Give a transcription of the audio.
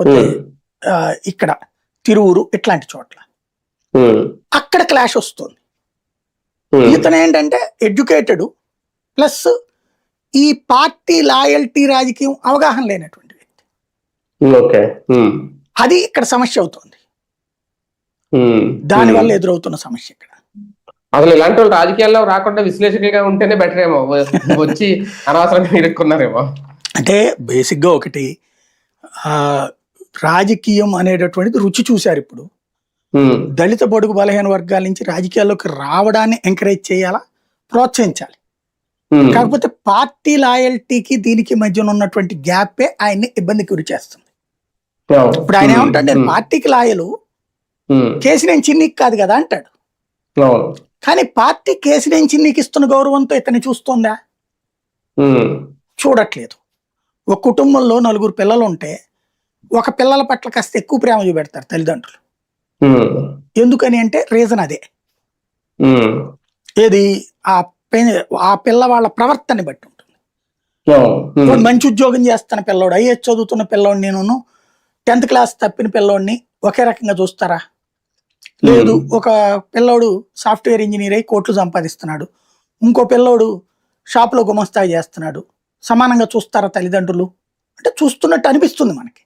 లేకపోతే ఇక్కడ తిరువురు ఇట్లాంటి చోట్ల అక్కడ క్లాష్ వస్తుంది. ఇతను ఏంటంటే ఎడ్యుకేటెడ్ ప్లస్ ఈ పార్టీ లాయల్టీ రాజకీయం అవగాహన లేనటువంటి వ్యక్తి. అది ఇక్కడ సమస్య అవుతుంది, దానివల్ల ఎదురవుతున్న సమస్య ఇక్కడ. అసలు ఇలాంటి వాళ్ళు రాజకీయాల్లో రాకుండా విశ్లేషకులుగా ఉంటేనే బెటర్ ఏమో, వచ్చి అనవసరంగా ఇరుక్కున్నారేమో. అంటే బేసిక్గా ఒకటి రాజకీయం అనేటటువంటిది రుచి చూశారు. ఇప్పుడు దళిత బడుగు బలహీన వర్గాల నుంచి రాజకీయాల్లోకి రావడాన్ని ఎంకరేజ్ చేయాలా, ప్రోత్సహించాలి. కాకపోతే పార్టీ లాయల్టీకి దీనికి మధ్యన ఉన్నటువంటి గ్యాపే ఆయన్ని ఇబ్బందికి గురి చేస్తుంది. ఇప్పుడు ఆయన ఏమంటాడు, నేను పార్టీకి లాయలు, కేసీనేని చిన్నికి కాదు కదా అంటాడు. కానీ పార్టీ కేసీనేని చిన్నికి ఇస్తున్న గౌరవంతో ఇతన్ని చూస్తుందా? చూడట్లేదు. ఒక కుటుంబంలో 4 పిల్లలు ఉంటే ఒక పిల్లల పట్ల కాస్త ఎక్కువ ప్రేమ చూపెడతారు తల్లిదండ్రులు. ఎందుకని అంటే రీజన్ అదే. ఏది ఆ పిల్ల వాళ్ళ ప్రవర్తనని బట్టి ఉంటుంది. మంచి ఉద్యోగం చేస్తున్న పిల్లోడు, ఐఏఎస్ చదువుతున్న పిల్లోడు, నేను 10th క్లాస్ తప్పిన పిల్లోడిని ఒకే రకంగా చూస్తారా? లేదు. ఒక పిల్లోడు సాఫ్ట్వేర్ ఇంజనీర్ అయి కోట్లు సంపాదిస్తున్నాడు, ఇంకో పిల్లోడు షాప్లో గుమస్తాయి చేస్తున్నాడు, సమానంగా చూస్తారా తల్లిదండ్రులు? అంటే చూస్తున్నట్టు అనిపిస్తుంది మనకి.